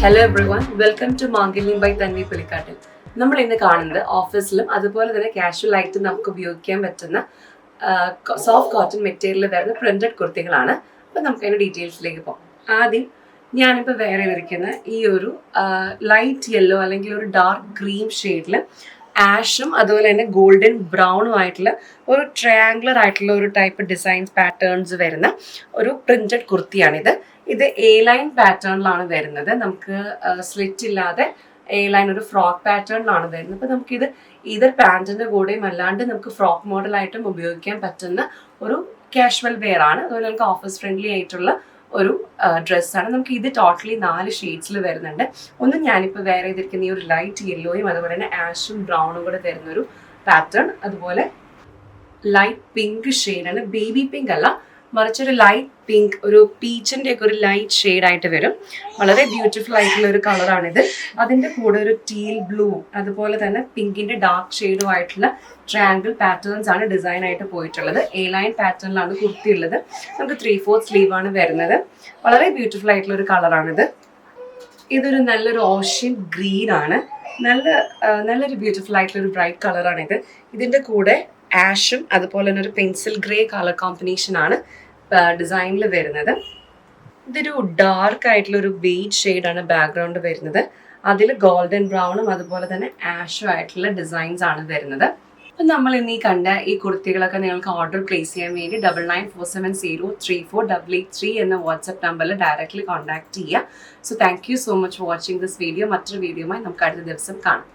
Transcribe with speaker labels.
Speaker 1: Hello everyone, welcome to Mangalyam by Tanvi Pulikkattil. നമ്മൾ ഇന്ന് കാണുന്നത് ഓഫീസിലും അതുപോലെ തന്നെ കാഷ്വൽ ആയിട്ട് നമുക്ക് ഉപയോഗിക്കാൻ പറ്റുന്ന സോഫ്റ്റ് കോട്ടൺ മെറ്റീരിയൽ വരുന്ന പ്രിന്റഡ് കുർത്തികളാണ്. അപ്പം നമുക്ക് അതിൻ്റെ ഡീറ്റെയിൽസിലേക്ക് പോകാം. ആദ്യം ഞാനിപ്പോൾ വേറെ ഇരിക്കുന്ന ഈ ഒരു ലൈറ്റ് യെല്ലോ അല്ലെങ്കിൽ ഒരു ഡാർക്ക് ക്രീം ഷെയ്ഡിൽ ആഷും അതുപോലെ തന്നെ ഗോൾഡൻ ബ്രൗണും ആയിട്ടുള്ള ഒരു ട്രയാങ്കുലർ ആയിട്ടുള്ള ഒരു ടൈപ്പ് ഡിസൈൻസ് പാറ്റേൺസ് വരുന്ന ഒരു പ്രിന്റഡ് കുർത്തിയാണിത്. ഇത് എ ലൈൻ പാറ്റേണിലാണ് വരുന്നത്. നമുക്ക് സ്ലിറ്റ് ഇല്ലാതെ എ ലൈൻ ഒരു ഫ്രോക്ക് പാറ്റേണിലാണ് വരുന്നത്. അപ്പോൾ നമുക്കിത് ഇതർ പാൻറ്റിൻ്റെ കൂടെയും അല്ലാണ്ട് നമുക്ക് ഫ്രോക്ക് മോഡലായിട്ടും ഉപയോഗിക്കാൻ പറ്റുന്ന ഒരു കാഷ്വൽ വെയർ ആണ്. അതുപോലെ നമുക്ക് ഓഫീസ് ഫ്രണ്ട്ലി ആയിട്ടുള്ള ഒരു ഡ്രസ്സാണ്. നമുക്ക് ഇത് ടോട്ടലി 4 ഷെയ്ഡ്സിൽ വരുന്നുണ്ട്. ഒന്ന് ഞാനിപ്പോൾ വേറെ ചെയ്തിരിക്കുന്ന ഈ ഒരു ലൈറ്റ് യെല്ലോയും അതുപോലെ തന്നെ ആഷും ബ്രൗണും കൂടെ തരുന്ന ഒരു പാറ്റേൺ. അതുപോലെ ലൈറ്റ് പിങ്ക് ഷെയ്ഡാണ്, ബേബി പിങ്ക് അല്ല, മറിച്ചൊരു ലൈറ്റ് പിങ്ക്, ഒരു പീച്ചിൻ്റെ ഒക്കെ ഒരു ലൈറ്റ് ഷെയ്ഡായിട്ട് വരും. വളരെ ബ്യൂട്ടിഫുൾ ആയിട്ടുള്ള ഒരു കളറാണിത്. അതിൻ്റെ കൂടെ ഒരു ടീൽ ബ്ലൂ അതുപോലെ തന്നെ പിങ്കിൻ്റെ ഡാർക്ക് ഷെയ്ഡും ആയിട്ടുള്ള ട്രയാങ്കിൾ പാറ്റേൺസ് ആണ് ഡിസൈൻ ആയിട്ട് പോയിട്ടുള്ളത്. എ ലൈൻ പാറ്റേണിലാണ് കുർത്തി ഉള്ളത്. നമുക്ക് 3/4 സ്ലീവാണ് വരുന്നത്. വളരെ ബ്യൂട്ടിഫുൾ ആയിട്ടുള്ള ഒരു കളറാണിത്. ഇതൊരു നല്ലൊരു ഓഷ്യൻ ഗ്രീൻ ആണ്. നല്ലൊരു ബ്യൂട്ടിഫുൾ ആയിട്ടുള്ള ഒരു ബ്രൈറ്റ് കളറാണിത്. ഇതിൻ്റെ കൂടെ ആഷും അതുപോലെ തന്നെ ഒരു പെൻസിൽ ഗ്രേ കളർ കോമ്പിനേഷൻ ആണ് ഡിസൈനിൽ വരുന്നത്. ഇതൊരു ഡാർക്ക് ആയിട്ടുള്ള ഒരു ബേജ് ഷെയ്ഡാണ് ബാക്ക്ഗ്രൗണ്ട് വരുന്നത്. അതിൽ ഗോൾഡൻ ബ്രൗണും അതുപോലെ തന്നെ ആഷും ആയിട്ടുള്ള ഡിസൈൻസ് ആണ് വരുന്നത്. അപ്പം നമ്മൾ ഇന്ന് ഈ കണ്ട ഈ കുർത്തികളൊക്കെ നിങ്ങൾക്ക് ഓർഡർ പ്ലേസ് ചെയ്യാൻ വേണ്ടി 9947034883 എന്ന വാട്സ്ആപ്പ് നമ്പറിൽ ഡയറക്റ്റ്ലി കോൺടാക്ട് ചെയ്യുക. So thank you so much for watching this video. മറ്റൊരു വീഡിയോയുമായി നമുക്ക് അടുത്ത ദിവസം കാണാം.